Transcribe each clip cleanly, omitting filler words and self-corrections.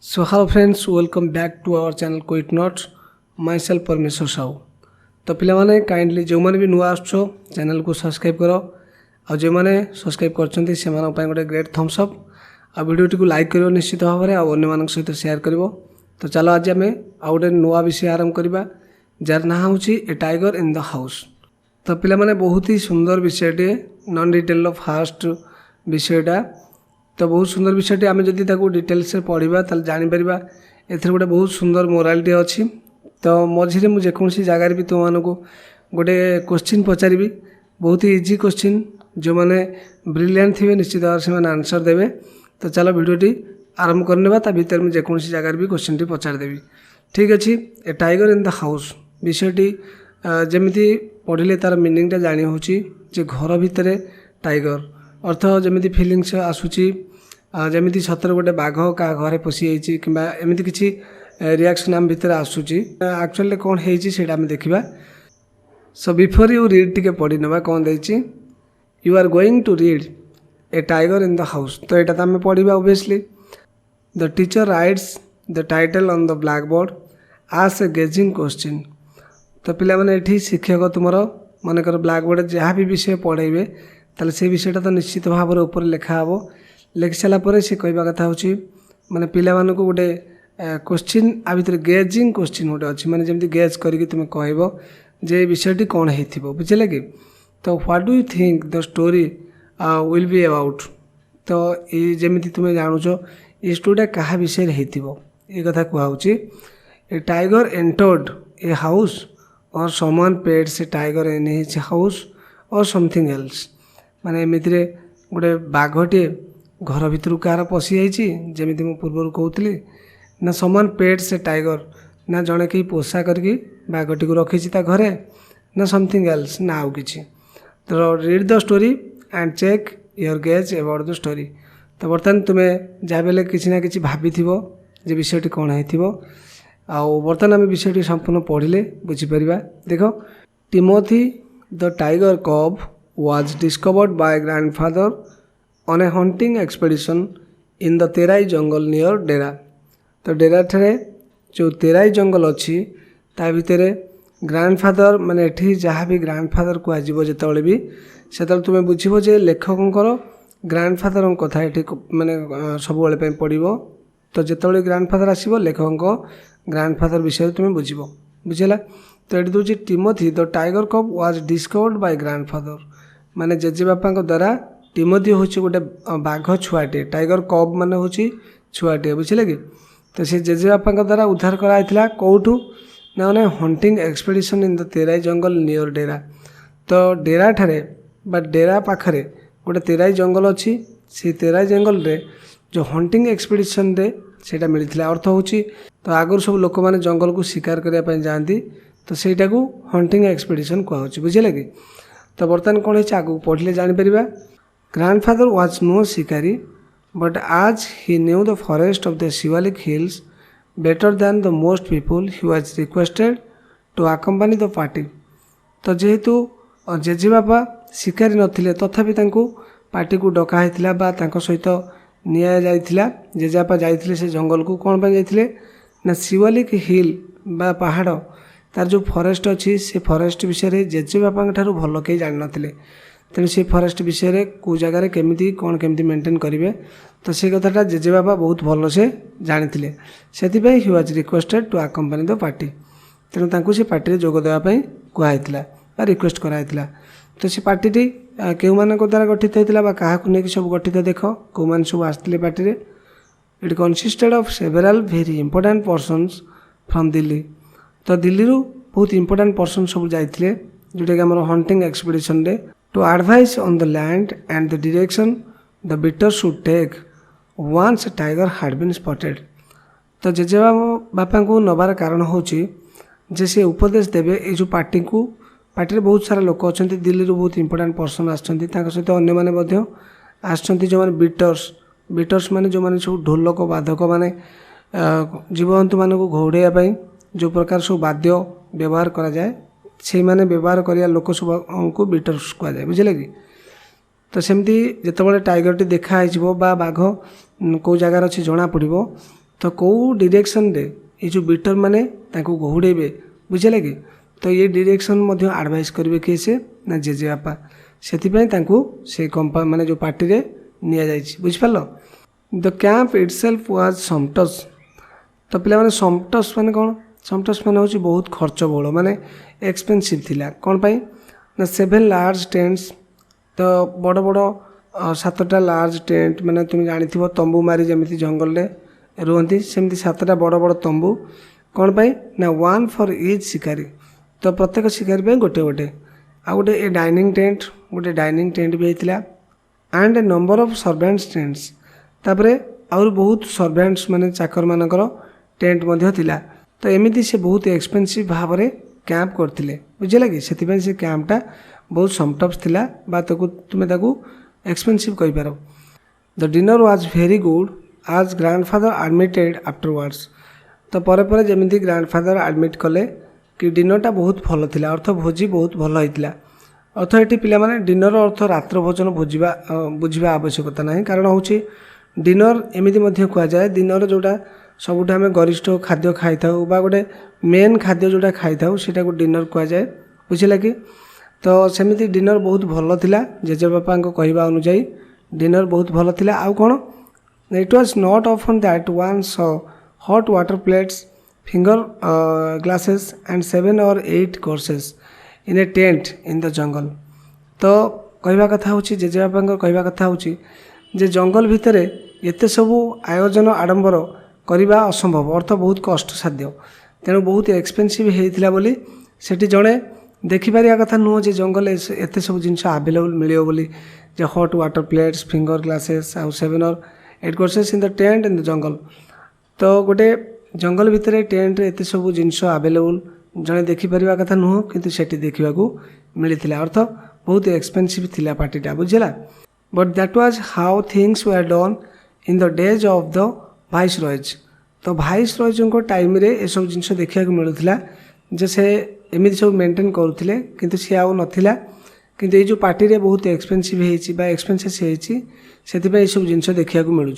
So hello friends, welcome back to our channel Quit Not. Myself परमेश्वर साहू। तो पिलामाने kindly जो मैंने भी नुआ आसो चैनल को सब्सक्राइब करो और जो मैंने सब्सक्राइब करछंती से मानक पाए गोटे ग्रेट थम्स अप आ वीडियो को लाइक करियो निश्चित भाव में और अन्य मानक सहित शेयर करिवो। तो चलो आज आम आ गोटे नुआ विषय आरंभ करबा जार ना होची ए टाइगर इन द हाउस। तो पिलामाने बहुत ही सुंदर विषयटे नॉन डिटेल फास्ट विषयटा तो बहुत सुंदर विषयटी आम जदि डिटेल्स पढ़ा तो जापर एथर गोटे बहुत सुंदर मोरालिटी अच्छी। तो मझे मुझे जेकोसी जगार भी तुम गोटे क्वेश्चन पचारि बहुत ही इजी क्वेश्चन जो मैंने ब्रिलियंट थे निश्चित भाव से आंसर देवे। तो चलो वीडियोटी आरंभ करने भीतर मुझे जेकोसी जगार भी क्वेश्चन टी पचारिदेवी। ठीक अच्छे ए टाइगर इन द हाउस विषयटी जमी पढ़ले तार मिनिंगटा जानी हो घर भितर टाइगर अर्थ जमी फिलिंगस आसूची जमी सतर गोटे बाघ क्या घरे पशि जाइए कि एमती किसी रिएक्शन आम भितर आसूची एक्चुअली कौन है आम देखा। सो बिफोर यू रीड टी पढ़ी ना कौन देती you are going to read a tiger in the house. तो यहाँ तो आम पढ़ा obviously the teacher writes the title on the blackboard as a guessing question. तो पिला माने एठी शिक्षक तुमर मनकर ब्लैक बोर्ड जहाँ भी विषय पढ़ेबे ताले से विषयटा तो निश्चित भाव में ऊपर लिखा हे लिखि सारापर से कहवा कथा हो माने पिला मानक गोटे क्वेश्चन आ भीतर गेजिंग क्वेश्चन गोटे अच्छी माने जमी गेज करके तुम कह जे विषयटी कौन हो बुझे कि। तो what do you think the story will be about. तो ये जमी तुम जानूच ये स्टोरीटा क्या विषय हो ये कथा कहुच्छी ए टाइगर एंटर्ड ए हाउस और समवन पेड से टाइगर इन हिज हाउस और समथिंग एल्स। माने एमती गोटे बाघटे घर भितर कार पशि जाइए जमी मुझे पूर्व कहती ना समान पेट से टाइगर ना जड़े कहीं पोषा करके बाघटी को रखी घरे ना समथिंग एल्स ना आउ कि। तो read the story and check your guess about the story. तो बर्तमान तुम्हें जहाँ बेले किसी ना कि भाभी जे विषयटी कौन हो बर्तमान आम विषयटी संपूर्ण पढ़ले बुझीपर। देख टिमोथी द टाइगर कब was discovered by grandfather on a hunting expedition in the Terai jungle near Dehra. तो डेरा ठारे जो तेराई जंगल अच्छी ता भितर ग्रांडफादर माने एठी जहाँ भी ग्रांडफादर कहुब जो भी से तुम्हें बुझे जे लेखकर ग्रांडफादर कथा ये माने सब पड़ो। तो जो ग्रांडफादर आसो लेखक ग्रांडफादर विषय तुम्हें बुझ बुझेगा। तो ये दूसरी Timothy the tiger cup was discovered by grandfather माने जेजे बापा द्वारा टिमोथी हूँ गोटे बाघ छुआटे टाइगर कप मान हूँ छुआटे बुझे कि। तो से जेजे बापा द्वारा उद्धार कराइला कौटू ना मैंने hunting expedition in the Terai jungle near Dehra. तो डेरा ठारे बा डेरा पाखरे गोटे तेराई जंगल अच्छी से तेराई जंगल रे जो हंटिंग एक्सपेडिशन रे सेटा मिलता अर्थ हूँ। तो आगुरी सब लोक मैंने जंगल को शिकार करने जाती तो सहीटा को हंटिंग एक्सपेडिशन कहुच्छे बुझे कि। तो बर्तमान कौन है आगे पढ़ले जापर grandfather was no shikari but आज he knew the forest of the Shivalik hills better than the most people he was requested to accompany the party. तो जेहेतु जेजे बापा शिकारी नथिले तथापि तांको पार्टी को डका सहित निया जाइथिला जेजेबापा जाइथिले से जंगल को कौन जाइथिले ना शिवालिक हिल बा पहाड़ तार जो फॉरेस्ट अच्छी से फॉरेस्ट विषय जेजे बापा ठारू भल कहीं जान नथिले तेणु से फॉरेस्ट विषय को जगार केमिति कौन केमिति मेंटेन करेंगे। तो से कथाटा जेजे बापा बहुत भल से जानी से he was requested to accompany the party तेणु तांको से पार्टी जोग देवाई कहला रिक्वेस्ट कराइला। तो से पार्टी केउ मान द्वारा गठित होता क्या नहीं सब गठित देख कौ मान सब आसते party it consisted of several very important persons from Delhi. तो दिल्ली रू बहुत इंपोर्टेंट पर्सन सब जाइए जोटा कि आम हंटिंग एक्सपेडिशन रे to advise on the land and the direction the beater should take once tiger had been spotted. तो जेजे बापा को नबार कारण हूँ जे से उपदेश देवे ये जो पार्टी को पार्टी बहुत सारा लोक अच्छा दिल्ली रू बहुत इंपोर्टेंट पर्सन आसहित अन्य मैंने आसछन्ति जो मैंने बीटर्स माने जो मैंने सब ढोलक बाधक माने जीवजंतु मान को घोड़ाई जो प्रकार सब वाद्य व्यवहार करा जाए से माने व्यवहार करिया लोक सब को बीटर्स कहुए बुझे कि। तो सेमती जिते टाइगर टी देखा बा बाघ कौ जगार अच्छी जना पड़ो तो कौ डायरेक्शन रे ये जो बीटर माने तांको घोड़ेबे बुझिले कि तो ये डायरेक्शन मध्य एडवाइस करेंगे किए से ना जेजेबापा से कंपा माने जो पार्टी रे निया जाइछि बुझिपारल। द कैंप इटसेल्फ वाज समटस तो पिला माने समटस माने कौन समटस माने होछि बहुत खर्च बहुल माने एक्सपेंसिव थिला कौन पाई ना 7 लार्ज टेंट्स तो बड़ बड़ 7टा लार्ज टेंट माने तुम जानिथिबो तंबू मारी जेमिति जंगल रे रुहंती सेमिति 7टा बड़ बड़ तंबू कौन पाई ना 1 फॉर ईच शिकारी तो प्रत्येक शिकारी पे गोटे गोटे आ गोटे ए डाइनिंग टेंट गोटे डाइनिंग टेंट भी होता and A number of servants tents तापरे आउर बहुत सर्वेंट्स माने चाकर मानकर टेंट मध्य थिला तो एमिति से बहुत एक्सपेंसिव भाव में कैंप करथिले बुझिला कि सेति से कैंपटा बहुत समटप्स थिला बा ताकू तुमे ताकू एक्सपेंसिव कहि पारो। The dinner was very good आज ग्रैंडफादर एडमिटेड आफ्टरवर्ड्स तो परे परे जेमिति ग्रैंडफादर एडमिट कले कि डिनरटा बहुत भल थिला अर्थ भोजी बहुत भल होइतिला अर्थ एटी पिला माने डिनर अर्थ रात्र भोजन बुझिबा आवश्यकता नहीं कारण होची डिनर एमिति मध्य कुआ जाए डिनर जोटा सबुठा आम गरिष्ठ खाद्य खाई था गोटे मेन खाद्य जोटा खाई था सेटा को डिनर कुआ जाए बुझिला कि तो सेमिति डिनर बहुत भल थिला जेजेबापा कहवा अनुसार डिनर बहुत भल थिला आउ कोन it was not often that one saw hot water plates finger glasses and 7 or 8 courses in a tent in the jungle तो कहवा कथा होची जेजेबापा कहवा कथा होची जे जंगल भितर एते सबू आयोजन आडंबर करवा असंभव अर्थ बहुत कष्ट साध्य तेणु बहुत एक्सपेंसिव होता बोली सेठी जड़े देखिपार कथा नुह जे जंगल एत सब जिनस आवेलेबल मिलियो बोली जे hot water plates finger glasses आउ 7 or 8 courses in the tent in the jungle तो गोटे जंगल भितर टेंट एत सब जिनस आवेलेबल जड़े देखिपार कथा नुह किंतु सेठी देखा मिलता अर्थ बहुत एक्सपेंसिव थिला पार्टीटा बुझला but that was how things were done in the days of the viceroys तो भाइस रॉयज टाइम रे ये सब जिनस देखा मिलूला जे से एमती सब मेंटेन करुले किंतु सी आउ नथिला किंतु ये जो पार्टी रे बहुत एक्सपेंसिव होती एक्सपेंसिव होती सब जिनस देखा मिलूँ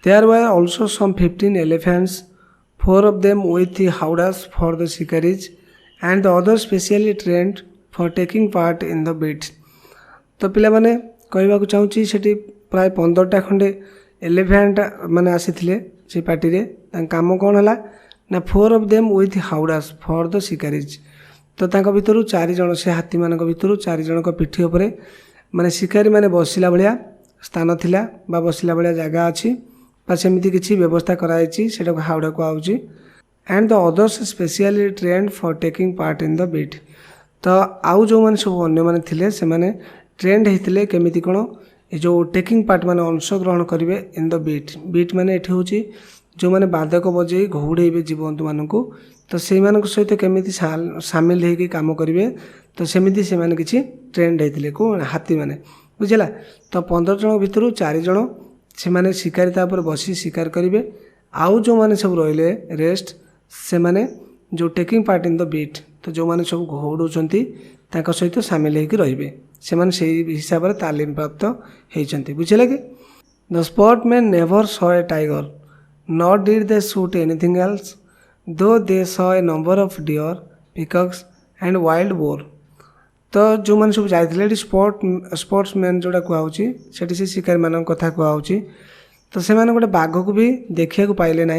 there were also some 15 elephants 4 of them with the howdahs for the shikaris and the other specially trained for taking part in the beats तो पिला माने कहवा को चाहूँगी सेठी प्राय 15टा खंडे एलिफेंट माने आसीथिले से पार्टी रे काम कौन है ना 4 of them with howdahs for the shikaris तो तांका भितरु 4 जण से हाथी मानक भितरु 4 जण को पिठी उपरे माने शिकारी माने बसिला भलिया स्थान थिला बा बसिला भलिया जगह अछि बा सेमिति किछि व्यवस्था कराइछि सेटा हावड़ा को आउछि and the others specially trained for taking part in the beat तो आउ जो माने सब अन्य माने थिले से माने ट्रेंड हेतिले केमिति कोन ए जो टेकिंग पार्ट माने अंश ग्रहण करिवे इन द बीट माने एठी होछि जो माने बादक बजेई घोड़ेबे जीवंतु मानकु तो से मानक सहित केमिति शामिल हेकि काम करिवे तो सेमिति से माने किछि ट्रेंड हेतिले को हाथी माने बुझला तो 15 जण भितरु 4 जण से माने शिकारी तापर बसी शिकार करिवे आउ जो माने सब रहिले रेस्ट से माने जो taking part in the beat तो जो माने सब घोड़ुचंती ताका सहित शामिल हेकि रहिबे से माने सेही हिसाब रे तालीम प्राप्त हेचंती बुझले कि the sportsman never saw a tiger not did they shoot anything else though they saw a number of deer peacocks and wild boar तो जो मैंने सब जाइए स्पोर्ट्समैन जोड़ा कहुच्छी से शिकारी मान कथा कहुच्छी तो से गोटे बाघ को भी देखा पाइले ना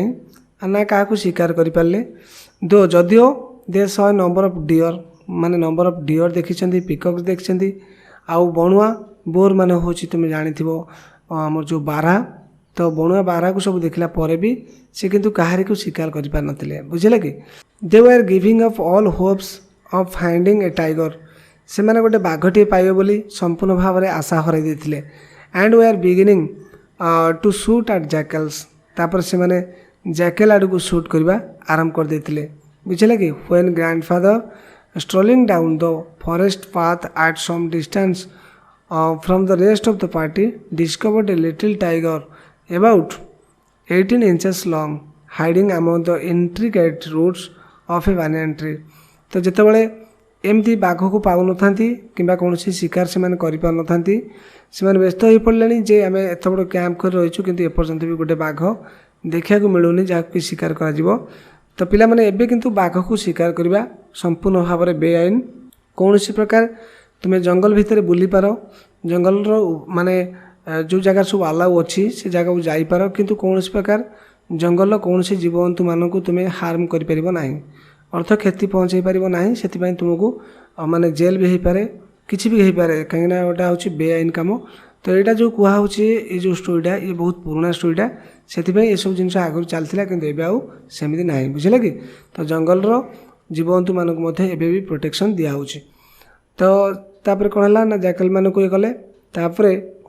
ना क्या शिकार करें दो जदिओ they saw number of deer माने नंबर ऑफ डियर देखी पिकॉक्स देखी आउ बणुआ बोर माने होची तुम जानी आमर जो बारहा तो बणुआ बारहा को सब देखला पर भी से किंतु कहारी को शिकार कर पार नथिले बुझले कि they were giving up all hopes of finding a tiger से माने गोटे बाघटे पाइबे बोली संपूर्ण भाव में आशा हराई देथिले and we are beginning to shoot at jackals तापर से माने जैकेल आड़ को शूट करवा आरंभ कर देथिले बुझले कि when grandfather strolling down the forest path at some distance from the rest of the party discovered a little tiger about 18 inches long hiding among the intricate roots of a banyan tree तो जितेबाला एमती बाघ को पाऊन था कि कौन शिकार से पार से व्यस्त हो पड़े जे आम एत बड़ कैंप कर रही कि एपर्तंत भी गोटे बाघ देखा मिलूनी जहाँ कि शिकार करा तो पिला माने एबे किंतु बाघ को शिकार करवा संपूर्ण भाव में बेआईन। कौन सी प्रकार तुम्हें जंगल भितर बुली पार, जंगल माने जो जगह सब अलाउ अच्छी से जगह को जापर, किंतु कौन प्रकार जंगल कौन से जीवजंतु मानक तुम्हें हार्म कर अर्थ क्षति पहुँचे पार ना, से तुमको माने जेल भी हो पारे किसी भी हो पारे कहीं गोटा हूँ बेआईन कम। तो यहाँ जो कहूँ ये जो स्टोरीटा ये बहुत पुराना स्टोरीटा से ये सब जिन आगुरी चलता कि सेमती ना बुझे कि। तो जंगल जीवजंतु मानक भी प्रोटेक्शन दिहूँ। तो तापर कौन है ना जैकल मानक ये कले तापर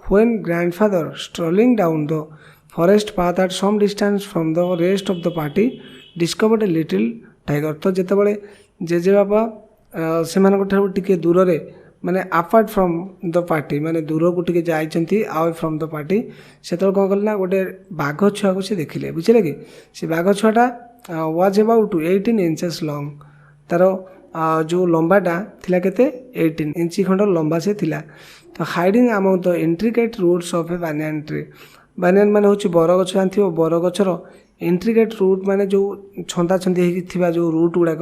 when grandfather strolling down the forest path at some distance from the rest of the party discovered a little tiger. तो जितेबाला जेजे बापा से टे दूर रे माने अपार्ट फ्रॉम द पार्टी माने दूर को टे जाइंट आवे फ्रॉम द पार्टी से कौन कले ना गोटे बाघ छुआ को से देखिले बुझे कि से बाघ छुआटा वाज अबाउट 18 इंचेस लॉन्ग। तार जो लंबाटा थिला केते 18 इंची खंड लंबा से थिला। तो hiding among the intricate roots of a banyan tree, banyan माने होची बरगछ जानथि बरगछर इंट्रिकेट रूट माने जो छंदा छंदी होइथिबा जो रूट गुड़ाक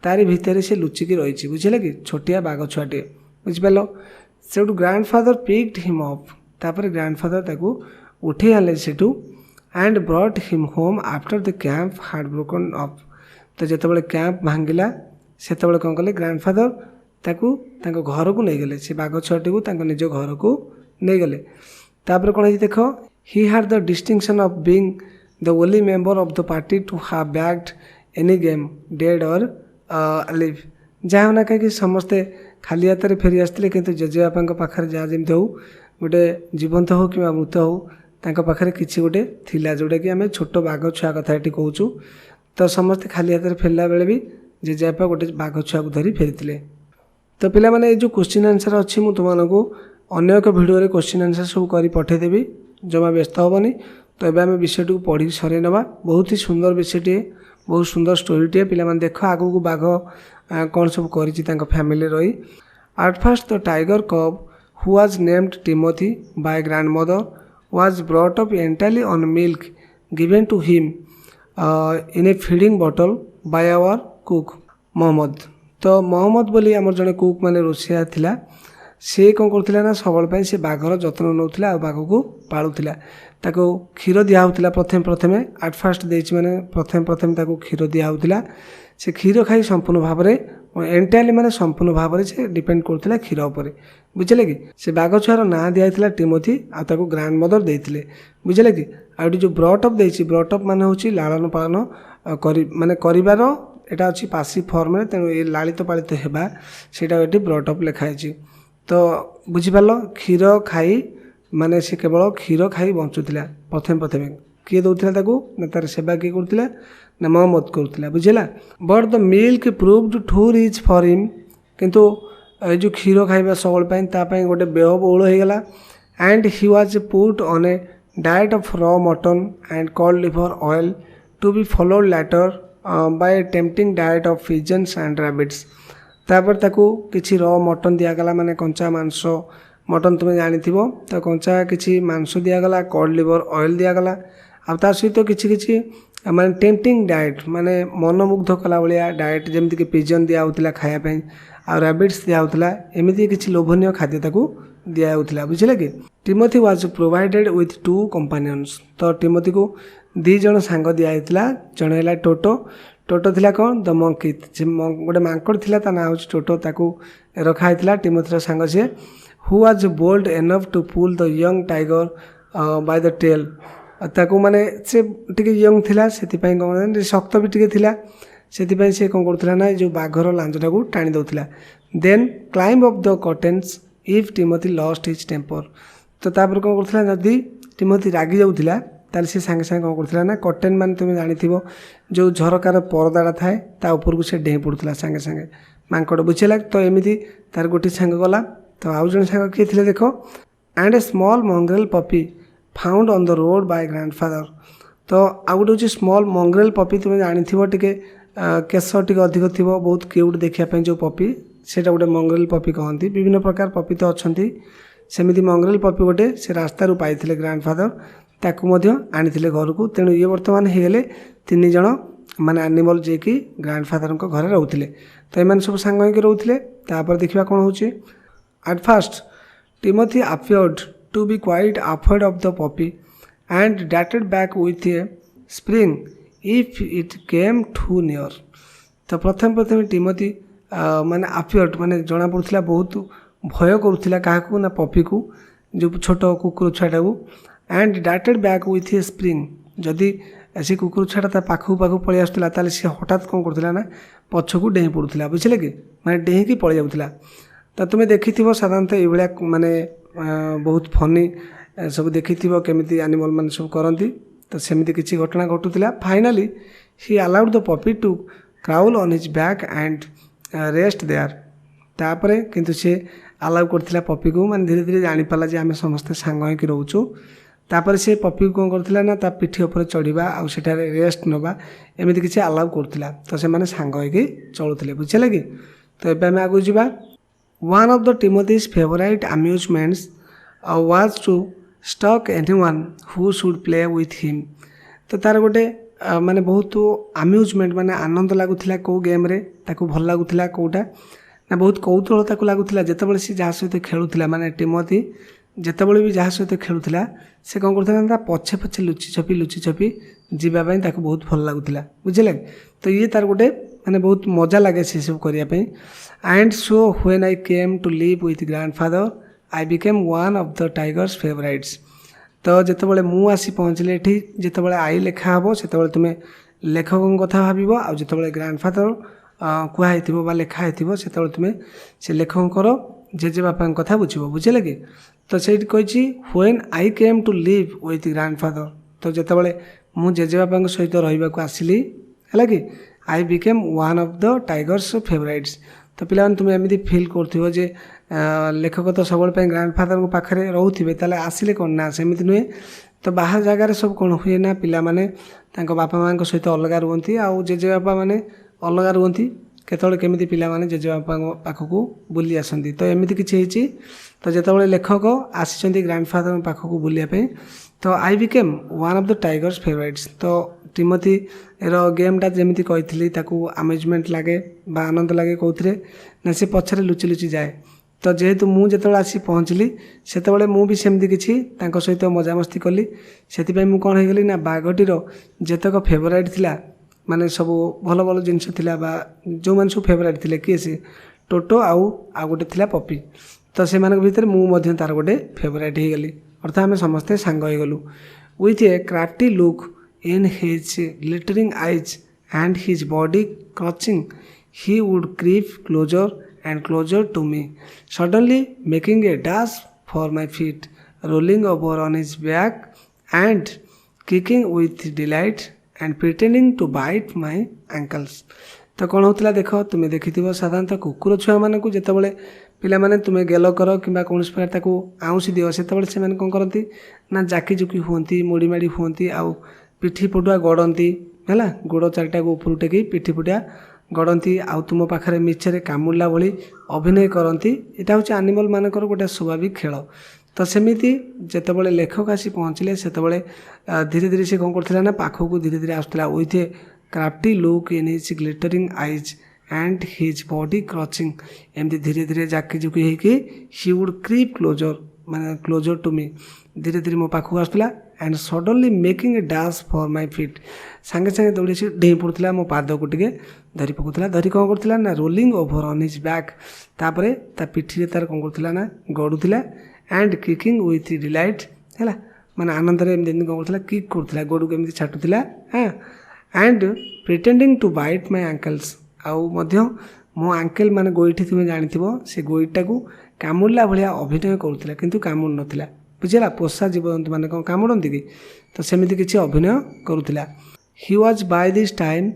तारी भितर से लुचिकी रही बुझे कि छोटिया बाघ छुआटे बुझिपाल। से ग्रैंडफादर पिक्ड हिम अप तापर ग्रैंडफादर ताकू उठे आने Sethu and brought him home after the camp hard broken up. तो जितेबाला कैंप भांगिला से कौन कले ग्रैंडफादर ताकू घर को नहीं गले से बाघ छुआटी को निज घर को नहीं गले। तापर कौन है देख he had the distinction of being the only member of the party to have bagged any game dead or live. जहाँ होना कहीं समस्ते खाली हाथ में फेरी आसते किंतु जेजेबापा पाखे जहाँ जमी हो गोटे जीवंत हो कि मृत हो पाखे किसी गोटे थिला जोटा कि आम छोट बाघ छुआ कथा ये कहूँ। तो समस्ते खाली हाथ में फेरला बेले भी जेजेबापा गोटे बाघ छुआ को धरी फेरी। तो पिला माने ये जो क्वेश्चन आंसर अच्छी मुझे तुमको अन्य एक भिडियो क्वेश्चन आंसर सब कर पठेदेवी जमा व्यस्त हेनी। तो ये आम विषय को पढ़ी सर ना बहुत ही सुंदर विषयटे बहुत सुंदर स्टोरीटे पिला माने देख आगू को बाघ कौन सब कर फैमिली रही। At first the tiger cub who was named Timothy by grandmother was brought up entirely on milk given to him in a feeding bottle by our cook Mohammed. तो मोहम्मद बोली आमर जड़े कुक माने रोषिया थिला से कौन करथिला ना सबल से बाघर जत्न नौथिला बाघ को पालुथिला ताको क्षीर दिया होता प्रथम प्रथमे एट फास्ट देछि माने प्रथम प्रथम ताको क्षीर दिया होता से क्षीर खाई संपूर्ण भाव में एंटायरली माने संपूर्ण भाव में से डिपेंड करथिला क्षीर उपर बुझे कि। से बाघ छुआर ना दिया टिमोथी आको ग्रैंड मदर देते बुझे कि। आ जो ब्रॉट अप देछि ब्रॉट अप माने होछि लालन पालन माने करिवार एटा अच्छी पासिव फॉर्म में तेणु ये लालित पालित हेबा सेटा ये ब्रॉट अप लिखाई। तो बुझिपाल क्षीर खाई माने से केवल क्षीर खाई बंचुला प्रथम प्रथमे किए दौला ना तार सेवा किए करुला ना मोहम्मद करुला बुझेगा। But the milk proved too rich for him किंतु जो क्षीर खाइबा सबल गोटे व्ययबहुल होगला। And he was put on a diet of raw mutton and cod liver oil to be followed later by tempting diet of pigeons and rabbits. तापर ताकू किसी रॉ मटन दिगला माने कंचा मांस मटन तुम्हें जानी तो कंचा किसी मांस दिगला कॉल्ड लिवर ऑयल दिगला आ सहित किसी माने टेम्पटिंग डाइट माने मनमुग्ध कला भाया डाइट जमीक कि पिजन दिया खायापी आ रैबिट्स दिया एमती किसी लोभनीय खाद्य ताकू दिया बुझे कि। Timothy was provided with 2 कंपानियंस। तो टिमोथी को 2 जन सांग दिया जड़े है टोटो टोटो थिला कौन द मंकी गोटे मांकड़ थिला ता ना होची टोटो ताकू रखाई टिमोथीर सांग सी who was bold enough to pull the young tiger by the tail. ताकू माने से टिके यंग थिला सेतिपई कौन शक्त भी टिके थिला सेतिपई से कौन करथिला ना जो बाघर लांजटा को टाणी दउथिला। Then climb up the curtains if Timothy lost his temper. तो तापर कौन करथिला जदी टिमोथी रागी जाउथिला ताल से सांगे सांगे कौन करथिला ना कर्टेन मान तुम जानी जो झरकार परदाटा थाए ता ऊपर को से डेँ पड़ूला सांगे सांगे मांकड़ बुझेगा। तो एमती तार गोटे सांग गला। तो आउ जन सांग किए थे देख and a small mongrel puppy found on the road by grandfather. तो आउ गोटे हूँ स्मॉल मंग्रेल पपी तुम जानी टे केस टे अधिक थी बहुत क्यूट देखापी जो पपी से गोटे मंग्रेल पपी कहती। विभिन्न प्रकार पपी तो अच्छा सेमती मंग्रेल पपी गोटे से रास्तार पाई ग्रैंडफादर ताकू आनी घर को। तेणु ये बर्तमान होगले 3 जन माने एनिमल जे कि ग्रांडफादर घरे रोते। तो ये सब सांग रोते। तापर देखा कौन हो। At first Timothy appeared to be quite afraid of the puppy and darted back with a spring if it came too near। तो प्रथम टिमोथी माने appeared माने जना पड़ता बहुत भय करुला क्या ना पपी को जो छोट कुकुर छुआटा को। And darted back with a spring जदि से कुकुर छुआटा ता पाखु पलि आसला ताले सी हठात कौन करथिला ना पछकू डेही पड़ुला बुझिले कि माने डेही पलि जाउथला। तो तुम्हें देखी साधारणतः ये माने बहुत फनी सब देखी केमिति एनिमल मान सब करती। तो सेमती किसी घटना घटुला। Finally he allowed the puppy to crawl on his back and rest there. तापरे किंतु से अलाउ करथिला पपी को माने धीरे धीरे जानी पाला जे आमे समस्ते सांग होइकि रहउछु। तापर से पपी को कौन करथिला ना ता पिठी ऊपर चढ़ीबा आ सेठारे रेस्ट नबा एमिति किसी अलाउ करथिला। तो से माने सांग होइकि चलुथिले बुझिले कि। तो एबे आमे आगु जिबा। One of the Timothy's favorite amusements was to stalk anyone who should play with him। तो तार गोटे माने बहुत amusement माने आनंद लगुला कौ गेम रे ताकू भल लगुला कौटा ना बहुत कौतूहल ताकू लगुला जितेबाला सी जहाँ सहित खेलुला माने टिमोथी जितेबाला भी जहाँ सहित खेलुला से कौन करता पछे पछे लुचि छपी जीवाई ताकू बहुत भल लगुला बुझे। तो ये तार गोटे माने बहुत मजा लगे से सब करने। And so when I came to live with grandfather I became one of the tiger's favourites. तो जितेबाला मु आसी पहुँचली ये जितेबाला आई लेखा हे से तुम्हें लेखक कथा भाव आ जितेबाला ग्रांडफादर कहुई लेखा से तुम्हें से लेखकर जेजेबापा कथा बुझ बुझे कि। तो से कही when I came to live with grandfather. तो जितेबाला मु जेजेबापा सहित रही आसिली है कि I became one of the tiger's favourites. तो पिला तुम्हें एमती फिल कर जे लेखक तो सब ग्रांडफादर पाखे रोथे ताले आसिले कौन ना सेमती नुहे। तो बाहर जगार सब कौन हुए ना पिला माने तांको बापा माँ सहित अलग रुहति आउ जेजेबापा माने अलग रुहति केतବେଳେ केमिति पिला माने जेजेबापा पाखकू बुली आसती। तो एमती किसी तो जितेबाला लेखक आसी ग्रांडफादर पाखकू बुलायापी। तो I became one of the tiger's favourites. तो टिमोथी रो गेमटा जमी कही अमेजमेंट लगे आनंद लगे कौन ना से पछरे लुचि लुचि जाए। तो जेहेतु मुझे आसी पहुँचली से भी सेमती किसी सहित मजामस्ती कली से कौन हो गली ना बाघटीर जेतक फेवराइट थिला माने सब भल भल जिनस थिला बा जो मैंने सब फेवराइट थिले किए से टोटो आउ गोटे थिला पपी। तो से भितर मुझे तार गोटे फेवराइट हो गली अर्थात आम समस्ते सांग हो गलु। With a crafty look in his glittering eyes and his body crouching, he would creep closer and closer to me, suddenly making a dash for my feet, rolling over on his back and kicking with delight and pretending to bite my ankles। तो कौन होता देख तुम्हें देखी साधारणतः कुकुर छुआ मान को जितेबाला पिला माने तुम्हें गेल कर कि कौन प्रकार आउँसी दिव से कौन करती ना जाकी जुकी हुंती मोड़ी माड़ी हुंती आउ पिठी पटुआ गड़ती है गोड़ चारिटा को ऊपर टेक पिठी पटुआ गड़ती आउ तुम पाखे मिछरे कामुड़ला भली अभिनय करती। यहाँ हूँ एनिमल मानकर गोटे स्वाभाविक खेल। तो सेमिति जितेबाला लेखक आसी पहुँचले से धीरे धीरे से कौन करथिला ना पाखक धीरे धीरे आसुला with a crafty look in his glittering eyes and his body crouching एमती धीरे धीरे जाकी जुकी होगी ही वुड क्रीप क्लोजर माने क्लोजर टू मी धीरे धीरे मो पाखक आसुला and suddenly making a dash for my feet सांगे सांगे दौड़ी से डेई पड़ता मो पाद को टे धरी पकड़ा धरी कौन करथिला ना rolling over on his back तापरे ता पिठी तार कौन करथिला ना गड़ुला एंड किकिंग विथ डिलाइट है माने आनंद रे एमती कौन करथिला किक करथिला गोड़ को एमती छाटुथिला हाँ and pretending to bite my ankles आउ मध्य मो एंकल माने गोइठी तुम जानिथिबो से गोइटा को कामुड़ला भलिया अभिनय करुथिला किंतु कामुड़ नथिला बुझेगा पोषा जीवजंतु मैंने कौन कामुड़ती कि। तो सेमती किसी अभिनय करुला। He was by this time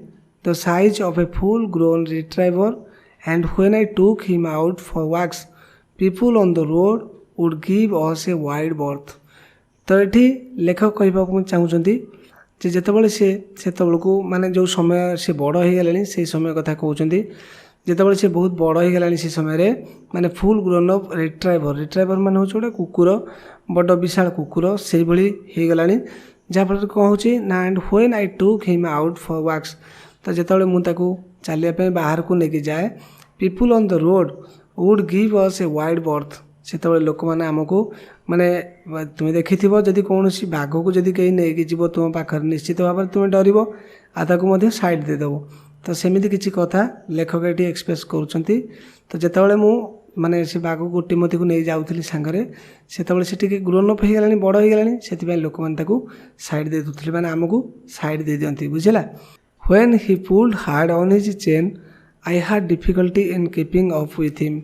the size of a full grown retriever and when I took him out for walks people on the road would give us a wide berth. तो ये लेखक कहवाक चाहूँगी जितेबाला से माने जो समय से बड़ हो गले से समय कथा कहते ଯେତେବେଳେ ସେ ବହୁତ ବଡ଼ ହେଇଗଲାଣି ସେ ସମୟରେ ମାନେ ଫୁଲ୍ ଗ୍ରୋନ୍ ଅଫ୍ ରିଟ୍ରାଇଭର ମାନେ ହେଉଛି ଗୋଟେ କୁକୁର, ବଡ଼ ବିଶାଳ କୁକୁର ସେଇଭଳି ହେଇଗଲାଣି। ଯାହାଫଳରେ କ'ଣ ହେଉଛି ନା and when I took him out for walks, ତ ଯେତେବେଳେ ମୁଁ ତାକୁ ଚାଲିବା ପାଇଁ ବାହାରକୁ ନେଇକି ଯାଏ, people on the road would give us a wide berth, ସେତେବେଳେ ଲୋକମାନେ ଆମକୁ ମାନେ ତୁମେ ଦେଖିଥିବ ଯଦି କୌଣସି ବାଘକୁ ଯଦି କେହି ନେଇକି ଯିବ ତୁମ ପାଖରେ ନିଶ୍ଚିତ ଭାବରେ ତୁମେ ଡରିବ ଆଉ ତାକୁ ମଧ୍ୟ ସାଇଡ଼୍ ଦେଇଦେବ। ତ ସେମିତି କିଛି କଥା ଲେଖକ ଏଠି ଏକ୍ସପ୍ରେସ୍ କରୁଛନ୍ତି। ତ ଯେତେବେଳେ ମୁଁ ମାନେ ସେ ବାଘକୁ ଟିମୋଥିକୁ ନେଇ ଯାଉଥିଲି ସାଙ୍ଗରେ, ସେତେବେଳେ ସେ ଟିକେ ଗ୍ରୋନ୍ ଅପ୍ ହେଇଗଲାଣି, ବଡ଼ ହେଇଗଲାଣି, ସେଥିପାଇଁ ଲୋକମାନେ ତାକୁ ସାଇଡ଼୍ ଦେଇ ଦେଉଥିଲେ, ମାନେ ଆମକୁ ସାଇଡ଼୍ ଦେଇ ଦିଅନ୍ତି, ବୁଝିଲା। When he pulled hard on his chain I had difficulty in keeping up with him,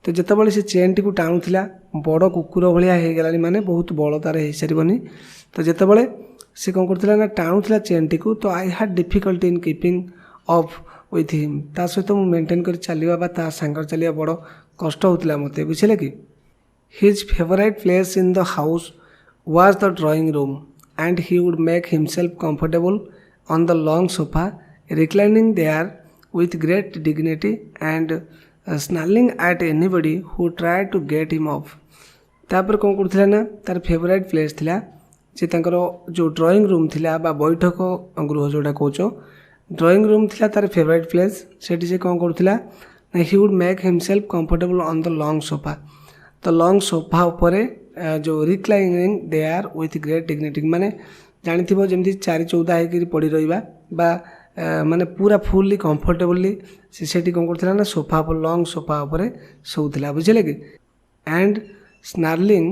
ତ ଯେତେବେଳେ ସେ ଚେନ୍ଟିକୁ ଟାଣୁଥିଲା, ବଡ଼ କୁକୁର ଭଳିଆ ହେଇଗଲାଣି, ମାନେ ବହୁତ ବଳ ତାର ହେଇସାରିବନି, ତ ଯେତେବେଳେ ସେ କ'ଣ କରୁଥିଲା ନା ଟାଣୁଥିଲା ଚେନ୍ଟିକୁ, ତ I had difficulty in keeping off with him, ତା ସହିତ ମୁଁ ମେଣ୍ଟେନ୍ କରି ଚାଲିବା ବା ତା ସାଙ୍ଗରେ ଚାଲିବା ବଡ଼ କଷ୍ଟ ହେଉଥିଲା ମୋତେ, ବୁଝିଲେ କି। His favourite place in the house was the drawing room and he would make himself comfortable on the long sofa reclining there with great dignity and snarling at anybody who tried to get him off। ତାପରେ କ'ଣ କରୁଥିଲା ନା ତାର favourite place ଥିଲା ଯେ ତାଙ୍କର ଯେଉଁ drawing room ଥିଲା ବା ବୈଠକ ଗୃହ ଯେଉଁଟା କହୁଛ, ଡ୍ରଇଂ ରୁମ୍ ଥିଲା ତାର ଫେଭରାଇଟ୍ ପ୍ଲେସ୍। ସେଠି ସେ କ'ଣ କରୁଥିଲା ନା ହି would make himself comfortable on the long sofa, ତ ଲଙ୍ଗ୍ ସୋଫା ଉପରେ ଯେଉଁ ରିକ୍ଲାଇନିଂ ଦେୟାର ୱିଥ୍ ଗ୍ରେଟ୍ ଡିଗ୍ନିଟି, ମାନେ ଜାଣିଥିବ ଯେମିତି ଚାରି ଚଉଦା ହେଇକିରି ପଡ଼ି ରହିବା ବା ମାନେ ପୁରା ଫୁଲ୍ଲି କମ୍ଫର୍ଟେବୁଲି ସେ ସେଠି କ'ଣ କରୁଥିଲା ନା ସୋଫା ଉପରେ, ଲଙ୍ଗ୍ ସୋଫା ଉପରେ ଶୋଉଥିଲା, ବୁଝିଲେ କି। And snarling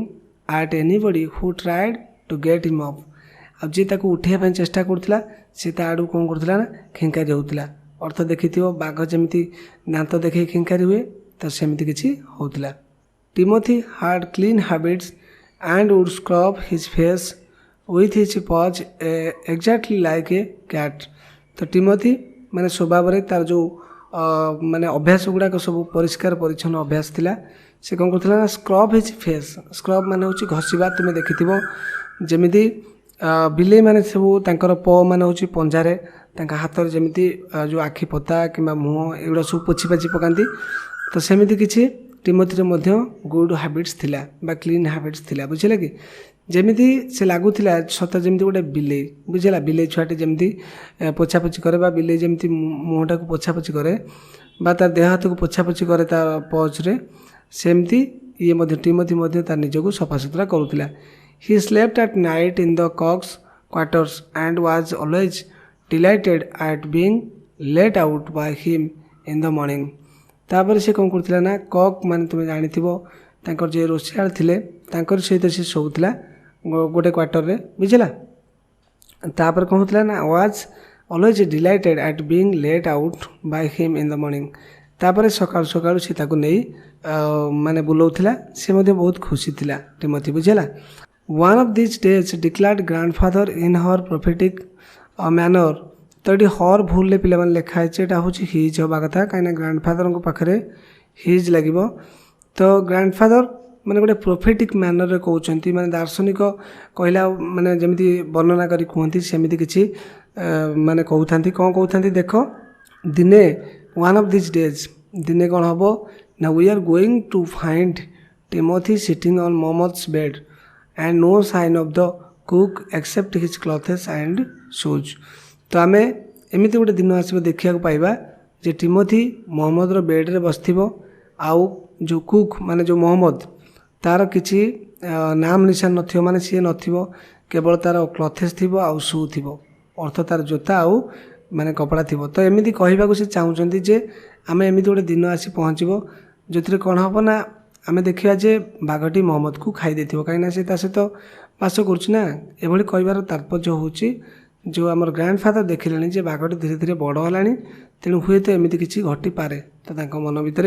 at anybody who tried to get him off, ଆଉ ଯିଏ ତାକୁ ଉଠାଇବା ପାଇଁ ଚେଷ୍ଟା କରୁଥିଲା ସେ ତା ଆଡ଼କୁ କ'ଣ କରୁଥିଲା ନା ଖିଙ୍କାରି ହେଉଥିଲା। ଅର୍ଥ ଦେଖିଥିବ ବାଘ ଯେମିତି ଦାନ୍ତ ଦେଖେଇ ଖିଙ୍କାରି ହୁଏ, ତ ସେମିତି କିଛି ହେଉଥିଲା। Timothy had clean habits and would scrub his face with his paws exactly like a cat, ତ ଟିମୋଥି ମାନେ ସ୍ୱଭାବରେ ତାର ଯେଉଁ ମାନେ ଅଭ୍ୟାସ ଗୁଡ଼ାକ ସବୁ ପରିଷ୍କାର ପରିଚ୍ଛନ୍ନ ଅଭ୍ୟାସ ଥିଲା। ସେ କ'ଣ କରୁଥିଲା ନା ସ୍କ୍ରବ୍ ହିଜ୍ ଫେସ୍, ସ୍କ୍ରବ୍ ମାନେ ହେଉଛି ଘଷିବା। ତୁମେ ଦେଖିଥିବ ଯେମିତି ବିଲେଇ ମାନେ ସବୁ ତାଙ୍କର ମାନେ ହେଉଛି ପଞ୍ଜାରେ ତାଙ୍କ ହାତରେ ଯେମିତି ଯେଉଁ ଆଖି ପତା କିମ୍ବା ମୁହଁ ଏଗୁଡ଼ା ସବୁ ପୋଛି ପାଛି ପକାନ୍ତି, ତ ସେମିତି କିଛି ଟିମୋଥିରେ ମଧ୍ୟ ଗୁଡ୍ ହାବିଟ୍ସ ଥିଲା ବା କ୍ଲିନ୍ ହାବିଟ୍ସ ଥିଲା, ବୁଝିଲେ କି। ଯେମିତି ସେ ଲାଗୁଥିଲା ସତ ଯେମିତି ଗୋଟେ ବିଲେଇ, ବୁଝିଲା, ବିଲେଇ ଛୁଆଟି ଯେମିତି ପୋଛାପୋଛି କରେ ବା ବିଲେଇ ଯେମିତି ମୁହଁଟାକୁ ପୋଛାପୋଛି କରେ ବା ତା ଦେହ ହାତକୁ ପୋଛାପୋଛି କରେ ତା ପଜ୍ରେ, ସେମିତି ଇଏ ମଧ୍ୟ ଟିମୋଥି ମଧ୍ୟ ତା ନିଜକୁ ସଫାସୁତୁରା କରୁଥିଲା। He slept at night in the cook's quarters and was always delighted at being let out by him in the morning. ତାପରେ ସେ କ'ଣ କରୁଥିଲା ନା କକ୍ ମାନେ ତୁମେ ଜାଣିଥିବ ତାଙ୍କର ଯିଏ ରୋଷେଇଆଳ ଥିଲେ ତାଙ୍କର ସହିତ ସେ ଶୋଉଥିଲା ଗୋଟେ କ୍ୱାର୍ଟରରେ, ବୁଝିଲା। ତାପରେ କ'ଣ ହେଉଥିଲା ନା was always delighted at being let out by him in the morning, ତାପରେ ସକାଳୁ ସକାଳୁ ସେ ତାକୁ ନେଇ ମାନେ ବୁଲାଉଥିଲା, ସେ ମଧ୍ୟ ବହୁତ ଖୁସି ଥିଲା ଟିମୋଥି, ବୁଝିଲା। One of these days declared grandfather in her prophetic manner, ତ ଏଠି ହର୍ ଭୁଲରେ ପିଲାମାନେ ଲେଖା ହେଇଛି, ଏଇଟା ହେଉଛି ହିଜ୍ ହେବା କଥା, କାହିଁକିନା ଗ୍ରାଣ୍ଡଫାଦରଙ୍କ ପାଖରେ ହିଜ୍ ଲାଗିବ। ତ ଗ୍ରାଣ୍ଡଫାଦର ମାନେ ଗୋଟେ ପ୍ରୋଫେଟିକ୍ ମ୍ୟାନରରେ କହୁଛନ୍ତି, ମାନେ ଦାର୍ଶନିକ କହିଲା ମାନେ ଯେମିତି ବର୍ଣ୍ଣନା କରି କୁହନ୍ତି ସେମିତି କିଛି ମାନେ କହୁଥାନ୍ତି। କ'ଣ କହୁଥାନ୍ତି ଦେଖ, ଦିନେ ୱାନ୍ ଅଫ୍ ଦିଜ୍ ଡେଜ୍, ଦିନେ କ'ଣ ହେବ ନା we are going to find Timothy sitting on Mahmoud's bed and no sign of the cook except his clothes and shoes, तो आम एमती गोटे दिन आसो देखा पाइबा जे टिमोथी मोहम्मदर बेड्रे बसथिबो, आउ जो कुक माने जो मोहम्मद तार किसी नाम निशान नथिबो, माने सी नथिबो, केवल तार क्लथेस थिबो आउ शू थिबो, अर्थ तार जोता आउ माने कपड़ा थिबो। तो एमती कहवाक से चाहूँगी जे आम एमती गोटे दिन आसी पहुँचबो जो कौन हम ना आम देखा जे बाघटी मोहम्मद को खाई देथिबो, कहीं से सहित बास करुना, एभली कहबार तात्पर्य होची जो आमर ग्रांडफादर देखिले जे बाघटी धीरे धीरे बड़ है, तेणु हुए तो एमती किसी घटी पारे, तो मन भितर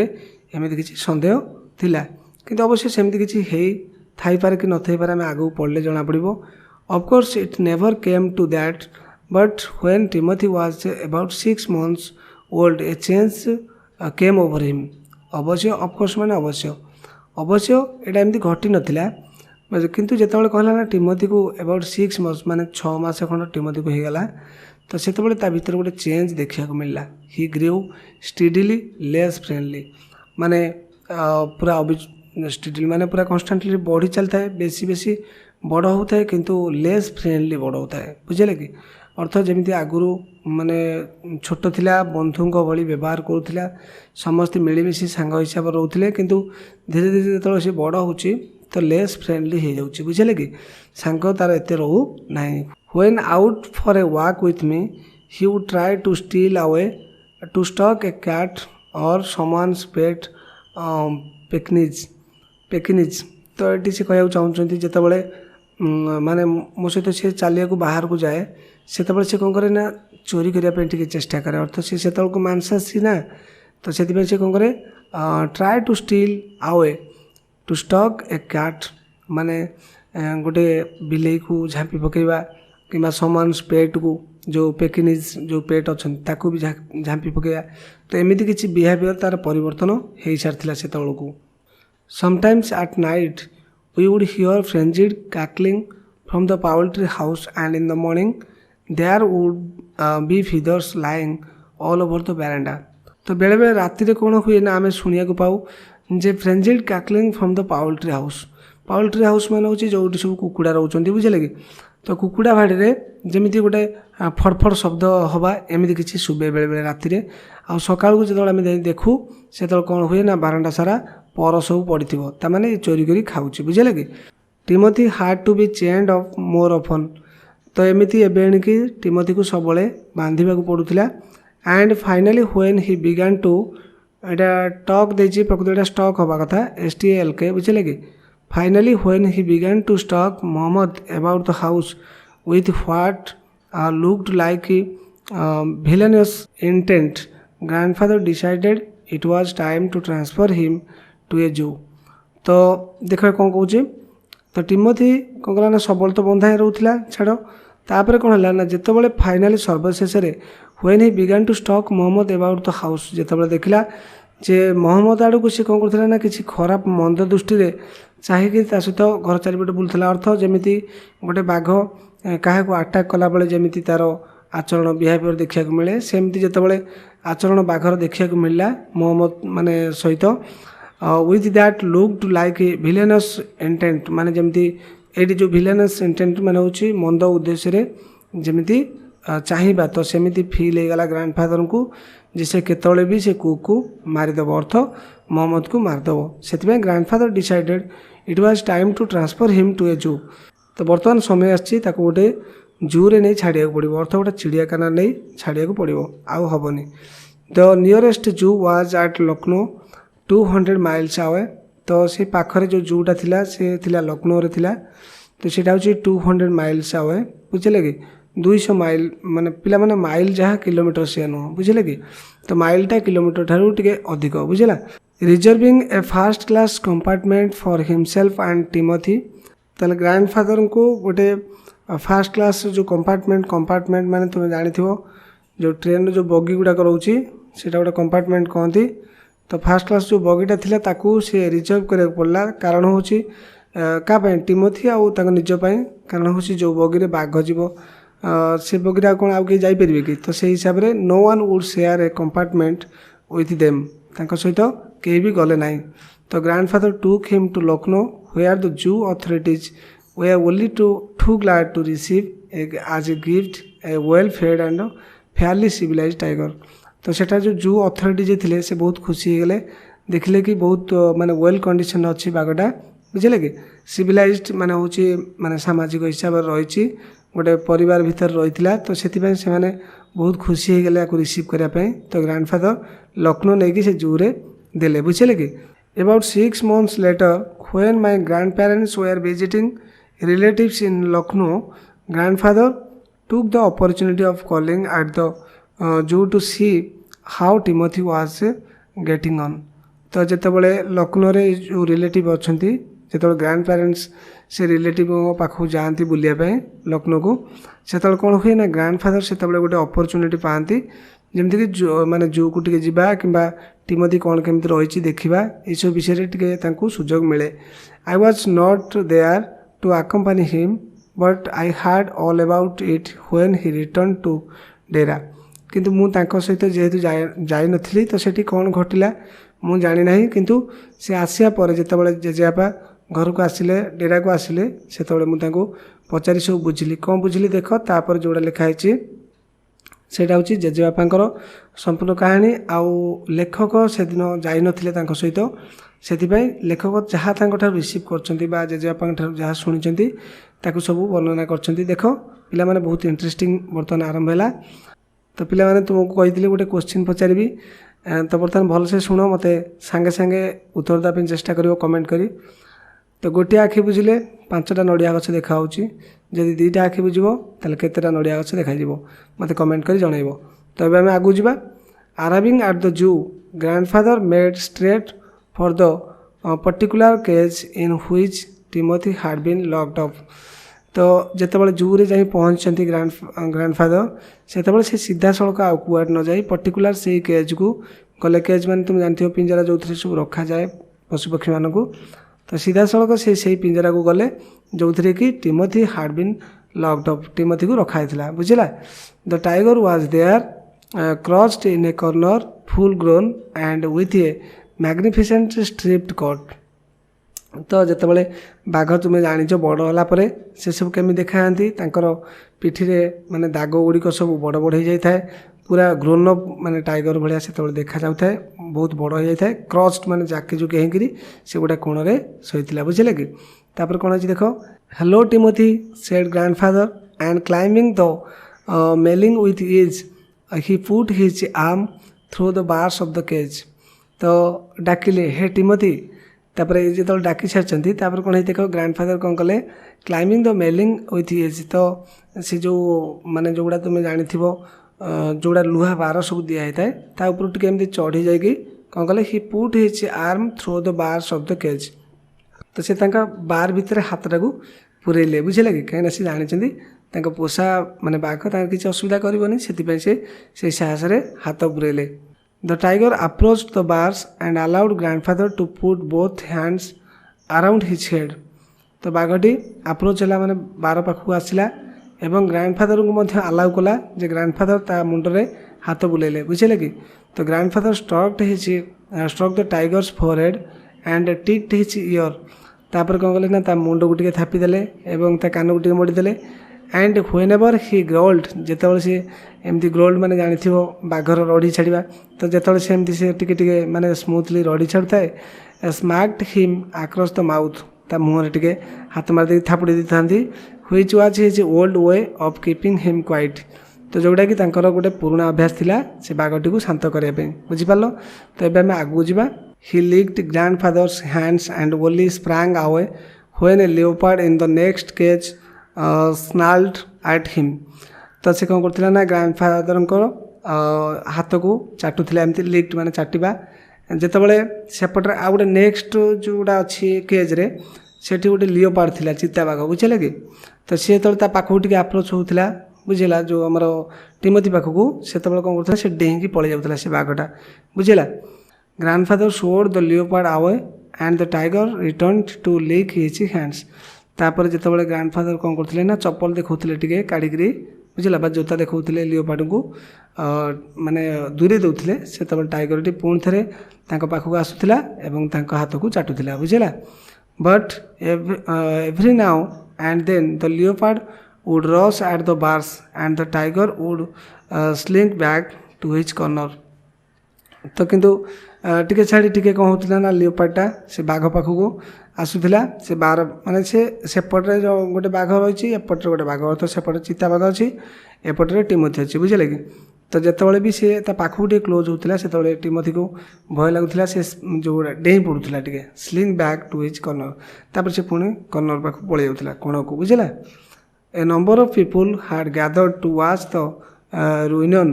एमती किसी सन्देह थिला, किंतु अवश्य सेमती किसी है थाई पारे कि न थाई पारे, आम आगू पढ़ले जना पड़ो। Of course it never came to that, but when Timothy was about 6 months old a change came over him, अवश्य ऑफकोर्स माने अवश्य अवश्य एटा एमती घटी नथिला, किंतु जितेबाला कहला ना टिमोथी को अबाउट 6 months माने 6 मास खंड टिमोथी को होगला, तो से भितर गोटे चेंज देखा मिलला। ही ग्रीव स्टिडली लेस फ्रेंडली माने पूरा स्टिडली माने पूरा कन्स्टांटली बढ़ी चलता है, बेसी बेसी बड़ होता है किंतु लेस फ्रेंडली बड़ होता है। बुझे कि अर्थ जमी आगुरी माने छोट थिला बंधुंक भली व्यवहार करूला, समस्ते मिलमिशी सांग हिसाब से रोते किंतु धीरे धीरे जो सी बड़ हो तो लेस फ्रेंडली हो जाऊँगी। बुझे कि सांग तार एत रो ना। When out for a walk with me he would try to steal away to stalk a cat or someone's pet Pekinese. तो ये से कहना चाहते जितेबाला माने मो सहित सी चलिया बाहर को जाए से कौन करे ना चोरी करने चेष्टा करे। अर्थ से मांसासी ना, तो से कौन करे try to steal away to stalk a cat माने गोटे बिलेई को झांपी पकेवा कि समवन्स पेट को जो पेकिनिज जो पेट अच्छा ताकू भी झांपी पकेवा। तो एमती किसी बिहेवियर तार परिवर्तन हो सारी से को। Sometimes at night we would hear frenzied cackling from the poultry house, and in the morning there would be feathers lying all over the veranda. तो बेले बेले राति रे कौन हुए ना आम शुणा पाऊ जे फ्रेंजिड कैकलिंग फ्रॉम द पाउल्ट्री हाउस। पाउल्ट्री हाउस मान हूँ जो सब कुकुड़ा रोचे। बुझे कि तो कुकुड़ा भाड़ी जमी गोटे फड़फड़ शब्द हवा एमती किसी शुभे बेले बेले राति रे। आ सका जो आम देखू से कौन हुए ना बारंडा सारा पर सब पड़ी ताने चोरी करी खाऊँ। बुझे कि Timothy had to be chained up more often. तो एमती एबे कि टिमोथी को सब बांधा पड़ूला। And finally when he began to एटा टॉक देची प्रकृति स्टॉक हवा कथा STALK। बुझे कि finally when he began to stalk Mohammad about the house with what looked like villainous intent, grandfather decided it was time to transfer him to a zoo। तो देख कौन कौचे तो टिमोथी कौन कला ना सबल तो बंधा रोला छाड़ तापर कौन है ना जिते फाइनाली सर्वशेष when he began to stalk Mohammad about the house जिते देखला जे मोहम्मद आड़ को सी कौन करता ना किसी खराब मंद दृष्टि चाहिए सहित घर चारिपटे बुलूला। अर्थ जमी गोटे बाघ क्या आटाक कला बेले जमी तार आचरण बिहेवियर देखा मिले सेमती जिते आचरण बाघर देखा मिलला मोहम्मद माने सहित with that looked like villainous intent माने जमती एडी जो villainous इंटेंट माने होची मंद उद्देश्य जमती चाहिए तो सेमती फील होगला ग्रांडफादर को जिसे केतले भी से कुक को मारिदेव अर्थ मोहम्मद को मारिदेव। से grandfather decided it was time to transfer him to a zoo. तो बर्तमान समय आसी गोटे जू रे नहीं छाड़िया पड़ो अर्थ गोटे चिड़ियाखाना नहीं छाड़िया पड़ो आउ हेनी। द नियरेस्ट जू वाज एट लखनऊ 200 माइल्स आवे। तो से पाखरे जो जूटा थिला से थिला लखनऊ रे थिला। तो सेटा होची 200 माइल्स आवे। बुझले कि 200 माइल माने पिला माने माइल जहाँ किलोमीटर से नुह। बुझले कि तो माइलटा किलोमीटर ठारू टिके अधिक। बुझला reserving A first class compartment for himself and Timothy. ताले ग्रांडफादर को गोटे फर्स्ट क्लास जो कंपार्टमेंट माने तुम जानी जो ट्रेन जो बगी गुड़ाक रोचे सेटा गोटे कंपार्टमेंट कहती। तो फर्स्ट क्लास जो बगीटा थिला ताकू से रिजर्व करने पड़ला कारण हूँ क्या टिमोथी आउ निजपाई कारण हूँ जो बगी बाघ जीव से बगीटा कौन आउ कहीं जापर कि तो से हिसाब से no one would share a compartment with them सहित कहीं भी गले ना। तो grandfather took him to Lucknow where the zoo authorities were only too glad to receive as a gift a well fed and fairly civilised tiger. तो सेटा जो zoo authority जे थिले से बहुत खुशी हो गले देखले कि बहुत माने वेल कंडीशन अच्छी बाघटा। बुझे कि सिविलाइज्ड माने होची माने सामाजिक हिसाब से रही गोटे परिवार भितर रही। तो से बहुत खुशी हो गले रिसीव करने। तो ग्रांडफादर लखनऊ नहीं से जू रे देले। बुझे कि about 6 months later when my grandparents were visiting relatives in Lucknow, grandfather took the opportunity of calling at the zoo to see how Timothy was getting on। तो जितेबाला लखनऊ रे जो रिलेटिव अच्छा जो ग्रांड पेरेंट्स से रिलेटिव पाखु जाती बुलायापी लखनऊ को से कौन हुए ना ग्रांडफादर से गोटे अपरचुनिटी पाती जमीक जो माने जू को टे जा कि टिमोथी कौन केमती रही देखा ये विषय टे सुजोग मिले। I was not there to accompany him but I heard all about it when he return to Dehra किंतु मु तांको सहित जेहेतु जाई नथिली तो सेठी कौन घटिला मु जानी नाही किंतु से आसिया पर जेतेबेले जेजेबापा घर को आसिले डेरा को आसिले सेतेबेले मु तांको पचारि सब बुझिली कौन बुझिली देख तापर जोड़ा लिखाई सेटा हूँ जेजेबापांकर संपूर्ण कहानी आउ लेखक से दिन जाई नथिले तांको सहित से लेखक जहाँ रिसीव कर जेजेबापा जहाँ शुणी ताकू सब वर्णना कर देख पिला माने बहुत इंटरेस्टिंग बर्तमान आरंभ है तो पिला माने तुमको कही गोटे क्वेश्चन पचारि तो बर्तमान भलसे शुण मत सांगे सांगे उत्तर देवाई चेष्टा कर कमेंट करी तो गोटे आखि बुझिले 5टा नड़िया गछ देखा जदि 2टा आखि बुझ ताले केतेटा नड़िया गछ देखा मत कमेंट कर जनइब तो अब आम आगू जा arriving at the zoo grandfather made straight for the particular cage in which Timothy had been locked up तो जितेबाला जू रे जाई पहुँचती ग्रैंडफादर से सीधा सड़क आउ कुआड न जाई पर्टिकुलर से केज को गले केज मान तुम जानते पिंजरा जो सब रखा जाए पशुपक्षी मान को तो सीधा सड़क से पिंजरा को गले जो थे कि Timothy had been locked up Timothy को रखा है बुझला the tiger was there crouched in a corner full grown and with a magnificent striped coat तो जितेबाला बाघ तुम्हें जाच बड़ होगापर से सब केमी देखा पिठी रे माने दाग गुड़िक सब बड़ बड़ हो जाए पूरा ग्रोन अप माने टाइगर भाया से देखा जाए बहुत बड़ हो जाए क्रॉस्ड माने जाके जुके होकर से गोटे कोण में शोला बुझे कि तापर कौन अच्छी देख hello Timothy said grandfather and climbing the railing with ease he put his arm through the bars of the cage तो डाकिले हे टिमोथी तापर जो डाकी सारी कौन है देख ग्रैंडफादर कौन कले climbing the railing with ease तो सी जो माने जोड़ा तुम्हें जानी जोड़ा लुहा बार सब दिखाई थाए ता ऊपर टिके एमती चढ़ी जाकि कौन कले he put his arm through the bars of the cage तो से बार भितर हाथटा को पूरेले बुझे कि कहीं सी जानी पोषा माने बाघ किसी असुविधा करनी से साहस हाथ पूरेले the tiger approach the bars and allowed grandfather to put both hands around his head तो बाघटी अप्रोच है माने बार पाखक आसला एवं ग्रैंडफादर को अलाउ कला जे ग्रैंडफादर ता मुंडरे हाथ बुलेले बुझे कि तो grandfather stroked the tiger's forehead and tickled his ear तापर कौन कले ना ता मुंड को टिके थापिदेले एवं ता कान को टिके मोड़ीदेले and whenever he growled जितेबाला सी एमती ग्रोल्ड माने जानी बाघर रड़ी छाड़ा तो जितेबाला से एमती से टिके माने स्मूथली रड़ी छाड़ू थाए smacked him across the mouth ता मुहर टिके हाथ मार थापुड़ी दी था which was his old way of keeping him quite तो जोटा कि गोटे पुराना अभ्यास थिला से बाघटी को शांत करने बुझिपार तो ये आम आगू जा he licked grandfather's hands and only sprang away when a leopard in the next cage snarled at him तो से कौन करथिला ना ग्रैंडफादर हाथ को चाटुला एमती लिक्ड माने चाटिबा जितेबाला सेपटे आउ गोटे नेक्स्ट जोड़ा अच्छी केज्रे सेठी गोटे लियोपार्ड थिला चिता बाघ बुझे कि तो सी तो पाखक टे आप्रोच होता बुझेगा जो आमर टिमोथी पाखक से कौन करता से डेईकी पलि जाऊला से बाघटा बुझेगा grandfather shooed the leopard away and the tiger return to lick his hands तापर जितेबाला ग्रैंडफादर कौन करते ना चप्पल देखते टे काढ़ी बुझेगा बा जोता देखते लियोपार्ड को माने दूरे दौले से टाइगर टी पुणी थे पाखक आसूला हाथ को चाटुला बुझेगा but every now and then the leopard would rush at the bars and the tiger would slink back to his corner तो किंतु टिके छाड़ी टिके कौन होता ना लियोपार्डटा से बाघ पाखक आसूला से बार माने से सेपटे जो गोटे बाघ रही एपटे गोटे बाघ तो सेपटे चिता बाघ अच्छी एपटे टिमोथी अच्छी बुझे कि तो जितेबाला भी सी पाखक टे क्लोज होता से टिमोथी को भय लगुला से जो डेई पड़ूला टे slink back to his corner तापर से पुणी कर्नर पाख पलि जाऊला कोण को बुझेगा A number of people had gathered to watch the reunion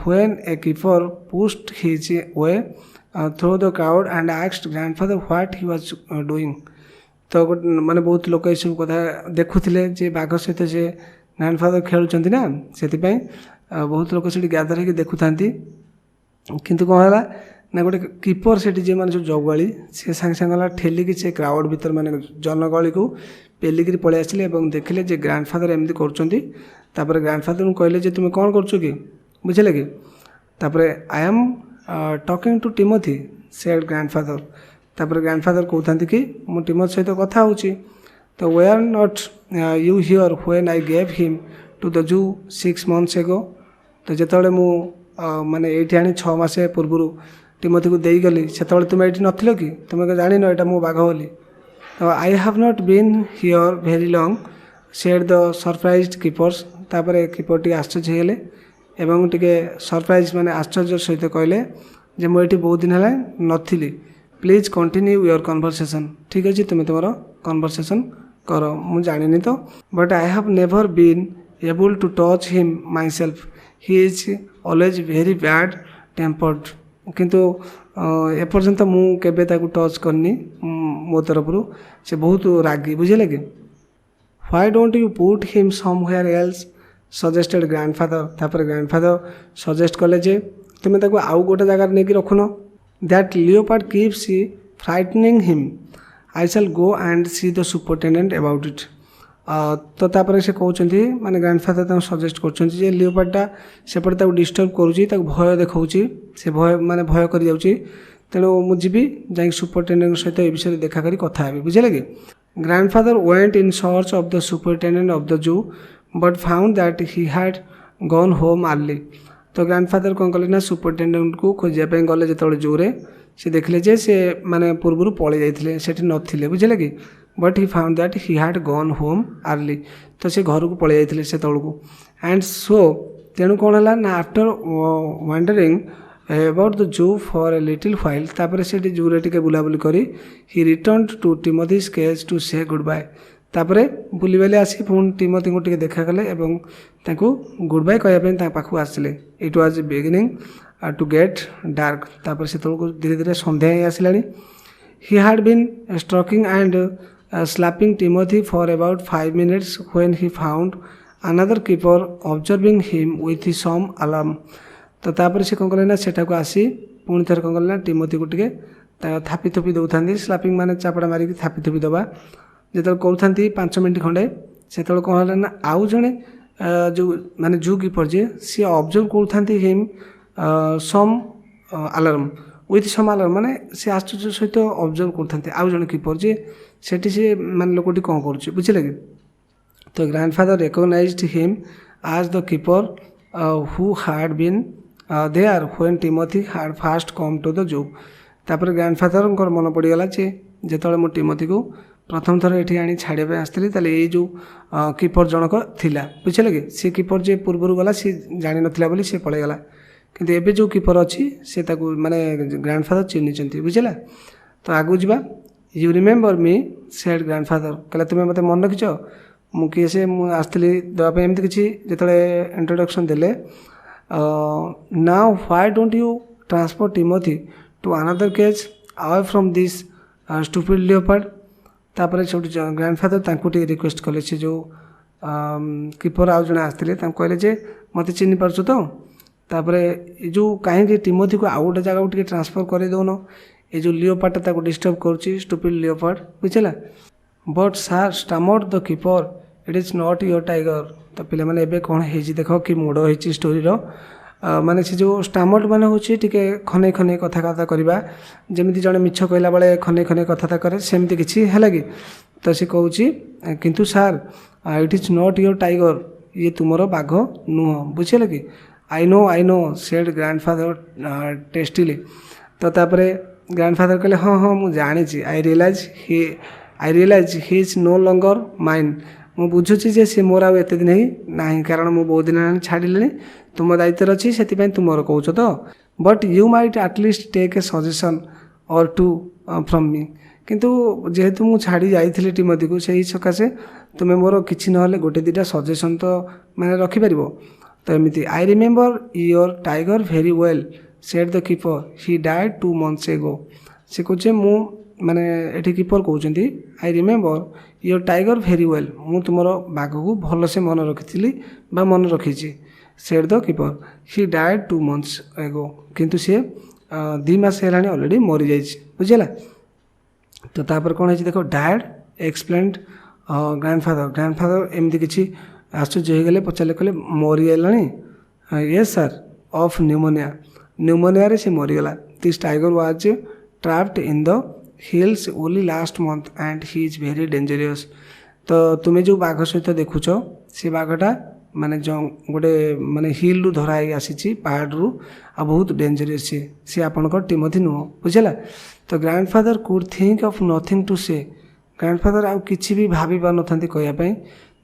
when a keeper pushed his way through the crowd and asked grandfather what he was doing. तो माने बहुत लोक ये सब कथा देखुले जे बाघ सहित से ग्रैंडफादर खेलुंट ना से बहुत लोक से गैदर होकर देखुं किंतु कौन है ना गोटे कीपर से मैंने जो जगुआली से सांगे सांगे गला ठेलिकी से क्राउड भीतर माने जनगहली को पेलिकी पलि आसिले देखिले जे ग्रांडफादर एमती कर ग्रांडफादर को कहले जे तुम कौन कर कि बुझे कि तापर I am talking to Timothy said grandfather तापर ग्रांडफादर कहते कि मु टिमोथी सहित कथा होची तो we are not you here when I gave him to the zoo 6 months एगो तो जिते मु माने ये आनी 6 मास पूर्व टिमोथी को देगली से तुम ये नथिल कि तुम जान यहाँ मो बाघ बोली I have not been here very long said the surprised keepers तापर कीपर टी आश्चर्य हेले एवं टिके सरप्राइज माने आश्चर्य सहित कहले जे मुझे बहुत दिन है नथिली प्लीज कंटिन्यू योर कन्वर्सेशन ठीक अच्छे तुम तुम कन्वर्सेशन कर मु जानी तो but I have never been able to touch him myself he is always very bad tempered किंतु एपर्यंत मु केबे ताकू टच करनी मो तरफ से बहुत रागी बुझे कि why don't you put him somewhere else suggested grandfather तापर ग्रांडफादर सजेस्ट कले जे तुम ताकू आउ गोटे जगार नहीं रखुन that leopard keeps frightening him I shall go and see the superintendent about it तो तापर से कहते माने ग्रांडफादर सजेस्ट कर लियोपार्डटा सेपटे डिस्टर्ब करुँची भय देखा से भय माने भय कर जाऊँगी तेणु मुझे जा सुपरिटेडेंट सहित ये विषय देखा करी कथा हेबी बुझे कि grandfather went in search of the superintendent of the जू but found that he had gone home early तो ग्रांडफादर कौन कले ना सुपरिटेडेंट को खोजापी गले जो जूरे से देखले जे से माने पूर्व पलि जाते सेठी नथिले बुझे कि but he found that he had gone home early तो से घर को पलि जाते से तौक एंड सो तेणु कौन है ना after wandering about the zoo for a little while तापर से जूरे टिके बुलाबुली करी he return to Timothy cage to say goodbye तापर बुली बाली आसी पुणी टिमोथी को देखा कले एवं ताकू गुड बाय कहवाई पाखु आसिले it was beginning to get dark तापर से धीरे धीरे संध्या ही आसला he had been stroking and slapping Timothy for about 5 minutes when he found another keeper observing him with some alarm तो तापर से कौन कले ना सेटा को आसी पुणी थर कौन कले ना टिमोथी को टिके थापी थोपी दौरान स्लैपिंग माने चापड़ा मारिक थापी थोपी दबा जो कर 5 minutes खंडे से कौन है ना आउ जड़े जो माने जू कीपर जे सी ऑब्जर्व कर him some alarm with some alarm माने से आश्चर्य सहित ऑब्जर्व करते आउ जड़े कीपर जे सेठी से मान लोकटी कौन कर बुझे कि तो grandfather recognised him as the keeper who had been there when Timothy had first come to the zoo तापर ग्रांडफादर मन पड़गला जो मो टिमोथी को प्रथम थर ये आनी छाड़े आसती ताले ये जो कीपर जनक थिला बुझे कि सी कीपर जे पूर्व गला सी जानी नथिला बोली सी पलैगला किंतु एबे जो कीपर अच्छी से ताकू माने ग्रांडफादर चिन्हिंट बुझेगा तो आगू जा you remember me said grandfather कहला तुम्हें मत मन रखिच मुझे से आसती देवाई एमती किसी जो इंट्रोडक्शन देले now why don't you transport Timothy to another cage away from this stupid leopard तापर सब ग्रांडफादर तांको रिक्वेस्ट कले से जो कीपर आउ जड़े आसते कहले जे मत चिन्ह पार्छ तो तापर जो कहीं टिमोथी को आउ गोटे जगह को ट्रांसफर कर दौन ये जो लियोपार्डटा डिस्टर्ब करुच्ची स्टूपिड लियोपार्ड बुझेगा but sir stammered the keeper it is not your tiger तो पे मैंने एबे कौन है देख कि मोड़ हो स्टोरी माने से जो स्टामर्ड माने होची टिके खने खने कथा कथा करवा जमी जड़े मिछ कहला बेले खने खने कथा करे सेमती किसी है कि तो सी कहूँ किंतु sir it is not your tiger ये तुमर बाघ नुह बुझे कि I know said grandfather testily तो तापर ग्रांडफादर कहले हाँ हाँ मुझे जानी I realise he is no longer mine मु बुझुची जे सी मोर आते दिन ही ना कारण मु बहुत दिन छाड़िले तुम दायित्व अच्छी से तुमर कौच तो but you might at least take a suggestion or two from me किंतु जेहेतु मु छाड़ी जाइली टिमोथी को सही सकाशे तुम्हें मोर किसी ना गोटे दुटा सजेसन तो मैंने रखिपर तो एमती I remember your tiger very well said the keeper he died 2 months एगो से कहे मु माने एठी कीपर कहते I remember your tiger very well मु तुम बाघ को भल से मन रखी मन रखी said the keeper he died 2 months एगो किंतु सी 2 मास है अलरेडी मरी जाइए बुझेगा। तो तापर कौन है देख डैड एक्सप्लेन्ड ग्रांडफादर एमती किसी आश्चर्य हो गले पचारे कहले मरीगला ये सर ऑफ न्यूमोनिया से मरीगला। This tiger was trapped in the hills only last month and he is very dangerous. तो तुम्हें जो बाघ सहित देखुच से बाघटा माने गोटे माने हिल रु धराई आसी पहाड़ रु आ बहुत डेंजरियस सी आपणकर टिमोथी नुह बुझेगा। तो grandfather could think of nothing to say grandfather आउ किसी भी भाभी पार नथांती कहवाई।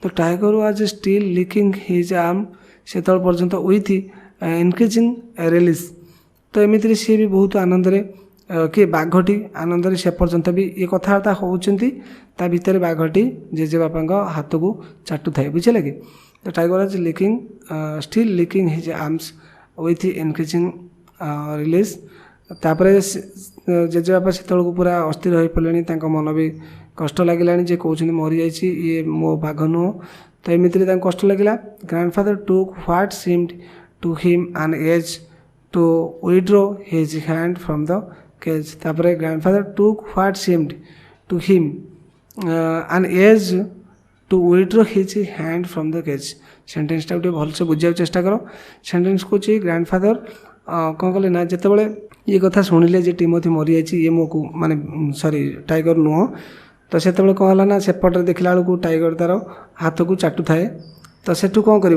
तो tiger was still licking his arm से पर्यंत विथ इनक्रिजिंग रिलीज। तो एमती सी भी बहुत आनंद किए बाघटी आनंद से पर्यंत भी ये कथबार्ता होती ता भितर बाघटी जेजे बापा हाथ को चाटू थाए बुझे कि। तो tiger was licking still licking his arms with increasing relish. तापर जेजे बापा से पूरा अस्थिर हो पड़े मन भी कष्ट लगे जे कहते मरी जाइए ये मो बाघ नुह। तो एमती कष्ट लगे। Grandfather took what seemed to him an age to withdraw his hand from the cage. तापर grandfather took what seemed to him an age to withdraw his hand from the cage. सेंटेंसटा गोटे भलसे बुझा चेष्टा कर। सेंटेंस कौन grandfather कौन कले ना जिते ये कथा शुणिले जे टिमोथी मरी जाइए ये मो को माने सॉरी टाइगर नुह। तो से कौन है ना सेपटे देखला बेलू टाइगर तार हाथ को चाटू थाए। तो सेठू कौन कर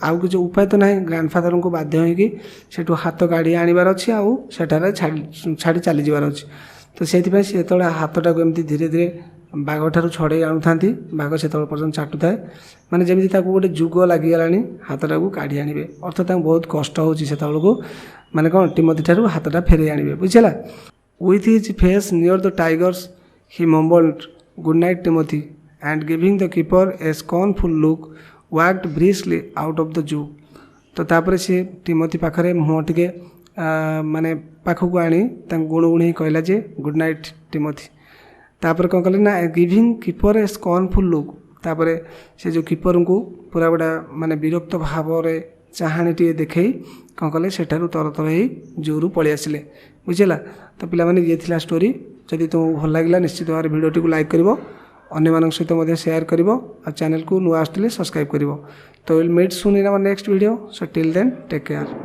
आउ किसी उपाय तो ना ग्रांडफादर को बाध्य होगी सेठू हाथ काढ़ी आनबार अच्छे आउ सेठारे छाड़ी चली जाबार अच्छे। तो से हाथटा को एमती धीरे धीरे बाघ ठार छड़े आणु था बाघ से पर्यटन चाटू थाए माने जमी गोटे जुग लगिगला हाथटा को काढ़ी आनबे अर्थात बहुत कष्ट हो माने कौन टिमोथी ठार हाथटा फेरे आनबे बुझेगा। With his face near the tigers he mumbled good night Timothy and giving the keeper a scornful look walked briskly out of the zoo. तो तापर से टिमोथी पाखरे मुँह टिके माने पाखक आनी गुण गुण ही कहला जे गुड नाइट टिमोथी। तापर कौन कले ना giving keeper a scornful look. तापर से जो कीपर को पूरा गोटा माने विरक्त भाव चाहाणी टे देखई कौन कले सेठारु तरतर हो जूरु पलि आसिले बुझेगा। तो पिलामाने ये थिला स्टोरी। जदि तुमको भल लगे निश्चित भाव भिडियोटी को लाइक करिवो अन्य सहित शेयर कर चैनल को नुआ आसले सब्सक्राइब कर। तो will meet soon in our next video. So till then take care.